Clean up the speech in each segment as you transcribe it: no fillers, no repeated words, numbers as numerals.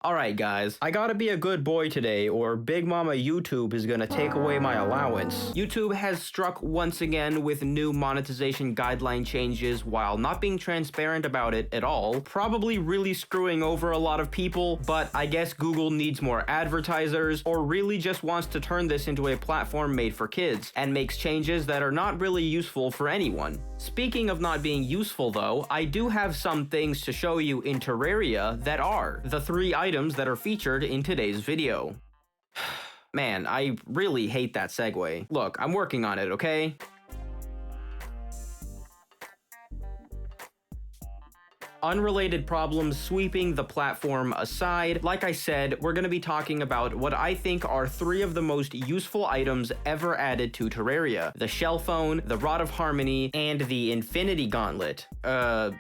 Alright guys, I gotta be a good boy today or Big Mama YouTube is gonna take away my allowance. YouTube has struck once again with new monetization guideline changes while not being transparent about it at all, probably really screwing over a lot of people, but I guess Google needs more advertisers or really just wants to turn this into a platform made for kids and makes changes that are not really useful for anyone. Speaking of not being useful though, I do have some things to show you in Terraria that are the 3 items that are featured in today's video. Man, I really hate that segue. Look, I'm working on it, okay? Unrelated problems sweeping the platform aside, like I said, we're going to be talking about what I think are 3 of the most useful items ever added to Terraria. The Shell Phone, the Rod of Harmony, and the Infinity Gauntlet. The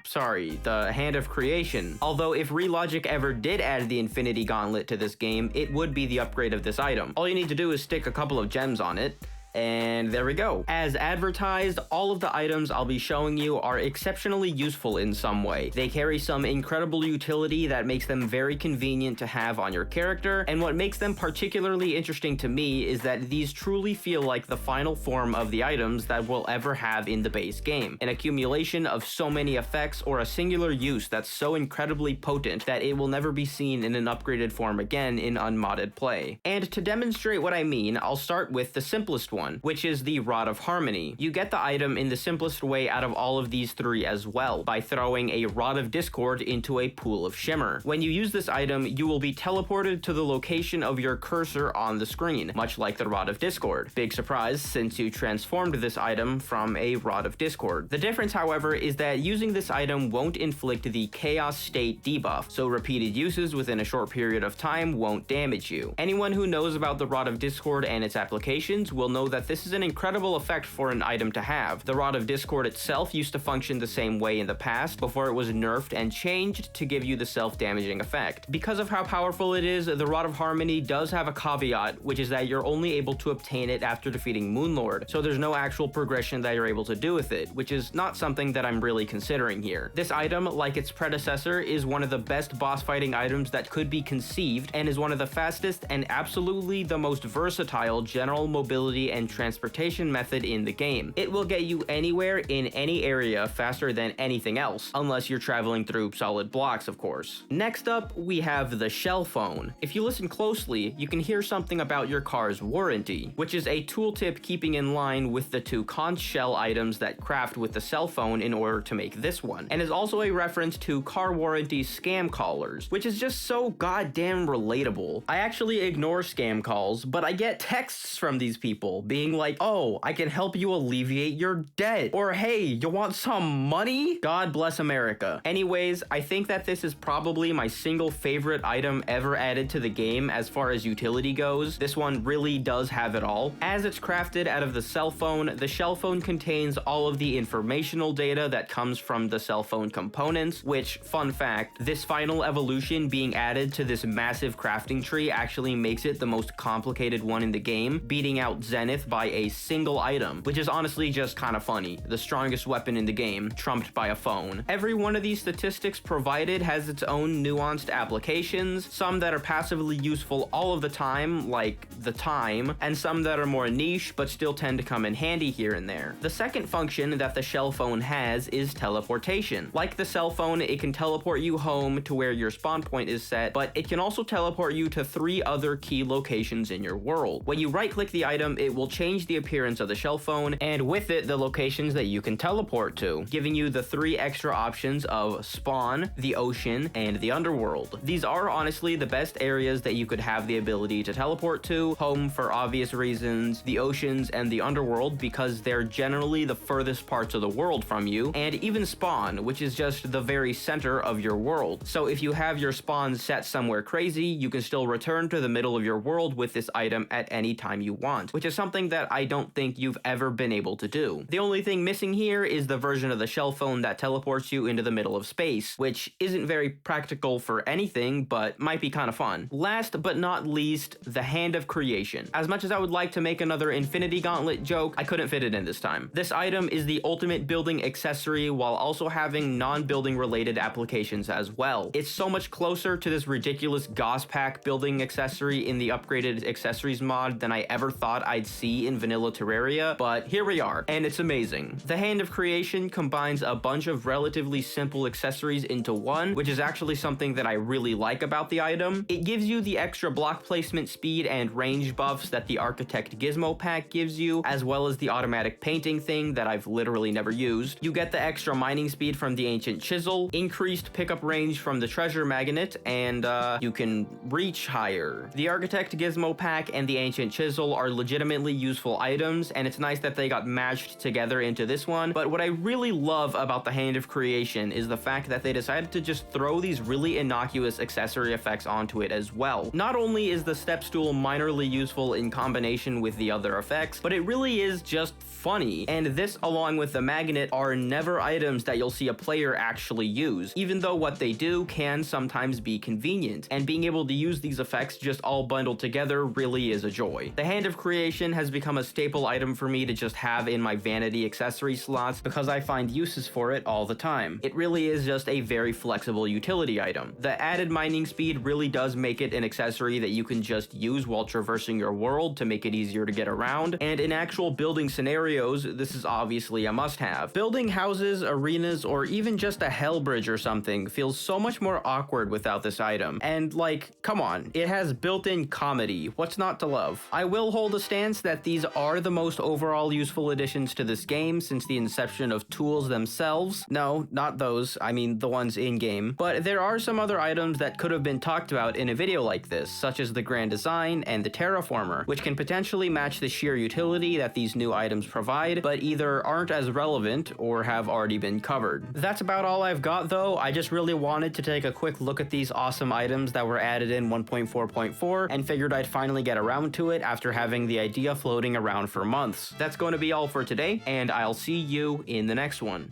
Hand of Creation. Although if Relogic ever did add the Infinity Gauntlet to this game, it would be the upgrade of this item. All you need to do is stick a couple of gems on it. And there we go. As advertised, all of the items I'll be showing you are exceptionally useful in some way. They carry some incredible utility that makes them very convenient to have on your character, and what makes them particularly interesting to me is that these truly feel like the final form of the items that we'll ever have in the base game. An accumulation of so many effects or a singular use that's so incredibly potent that it will never be seen in an upgraded form again in unmodded play. And to demonstrate what I mean, I'll start with the simplest one, which is the Rod of Harmony. You get the item in the simplest way out of all of these 3 as well, by throwing a Rod of Discord into a pool of shimmer. When you use this item, you will be teleported to the location of your cursor on the screen, much like the Rod of Discord. Big surprise, since you transformed this item from a Rod of Discord. The difference, however, is that using this item won't inflict the Chaos State debuff, so repeated uses within a short period of time won't damage you. Anyone who knows about the Rod of Discord and its applications will know that this is an incredible effect for an item to have. The Rod of Discord itself used to function the same way in the past before it was nerfed and changed to give you the self-damaging effect. Because of how powerful it is, the Rod of Harmony does have a caveat, which is that you're only able to obtain it after defeating Moonlord, so there's no actual progression that you're able to do with it, which is not something that I'm really considering here. This item, like its predecessor, is one of the best boss fighting items that could be conceived and is one of the fastest and absolutely the most versatile general mobility and transportation method in the game. It will get you anywhere in any area faster than anything else, unless you're traveling through solid blocks, of course. Next up, we have the Shell Phone. If you listen closely, you can hear something about your car's warranty, which is a tooltip keeping in line with the 2 conch shell items that craft with the cell phone in order to make this one, and is also a reference to car warranty scam callers, which is just so goddamn relatable. I actually ignore scam calls, but I get texts from these people being like, oh, I can help you alleviate your debt, or hey, you want some money? God bless America. Anyways, I think that this is probably my single favorite item ever added to the game as far as utility goes. This one really does have it all. As it's crafted out of the cell phone, the Shell Phone contains all of the informational data that comes from the cell phone components, which, fun fact, this final evolution being added to this massive crafting tree actually makes it the most complicated one in the game, beating out Zenith by a single item, which is honestly just kind of funny. The strongest weapon in the game, trumped by a phone. Every one of these statistics provided has its own nuanced applications, some that are passively useful all of the time, like the time, and some that are more niche but still tend to come in handy here and there. The second function that the Shell Phone has is teleportation. Like the cell phone, it can teleport you home to where your spawn point is set, but it can also teleport you to 3 other key locations in your world. When you right-click the item, it will change the appearance of the Shell Phone, and with it, the locations that you can teleport to, giving you the 3 extra options of spawn, the ocean, and the underworld. These are honestly the best areas that you could have the ability to teleport to: home for obvious reasons, the oceans, and the underworld because they're generally the furthest parts of the world from you, and even spawn, which is just the very center of your world. So if you have your spawn set somewhere crazy, you can still return to the middle of your world with this item at any time you want, which is something something that I don't think you've ever been able to do. The only thing missing here is the version of the shell phone that teleports you into the middle of space, which isn't very practical for anything, but might be kind of fun. Last but not least, the Hand of Creation. As much as I would like to make another Infinity Gauntlet joke, I couldn't fit it in this time. This item is the ultimate building accessory while also having non-building related applications as well. It's so much closer to this ridiculous Gauss Pack building accessory in the upgraded accessories mod than I ever thought I'd see in vanilla Terraria, but here we are, and it's amazing. The Hand of Creation combines a bunch of relatively simple accessories into one, which is actually something that I really like about the item. It gives you the extra block placement speed and range buffs that the Architect Gizmo pack gives you, as well as the automatic painting thing that I've literally never used. You get the extra mining speed from the Ancient Chisel, increased pickup range from the Treasure Magnet, and you can reach higher. The Architect Gizmo pack and the Ancient Chisel are legitimately useful items, and it's nice that they got mashed together into this one, but what I really love about the Hand of Creation is the fact that they decided to just throw these really innocuous accessory effects onto it as well. Not only is the step stool minorly useful in combination with the other effects, but it really is just funny, and this along with the magnet are never items that you'll see a player actually use, even though what they do can sometimes be convenient, and being able to use these effects just all bundled together really is a joy. The Hand of Creation has become a staple item for me to just have in my vanity accessory slots because I find uses for it all the time. It really is just a very flexible utility item. The added mining speed really does make it an accessory that you can just use while traversing your world to make it easier to get around, and in actual building scenarios, this is obviously a must-have. Building houses, arenas, or even just a hell bridge or something feels so much more awkward without this item, and like, come on, it has built-in comedy, what's not to love? I will hold a stance that these are the most overall useful additions to this game since the inception of tools themselves. No, not those, I mean the ones in-game. But there are some other items that could have been talked about in a video like this, such as the Grand Design and the Terraformer, which can potentially match the sheer utility that these new items provide, but either aren't as relevant or have already been covered. That's about all I've got though. I just really wanted to take a quick look at these awesome items that were added in 1.4.4 and figured I'd finally get around to it after having the idea floating around for months. That's going to be all for today, and I'll see you in the next one.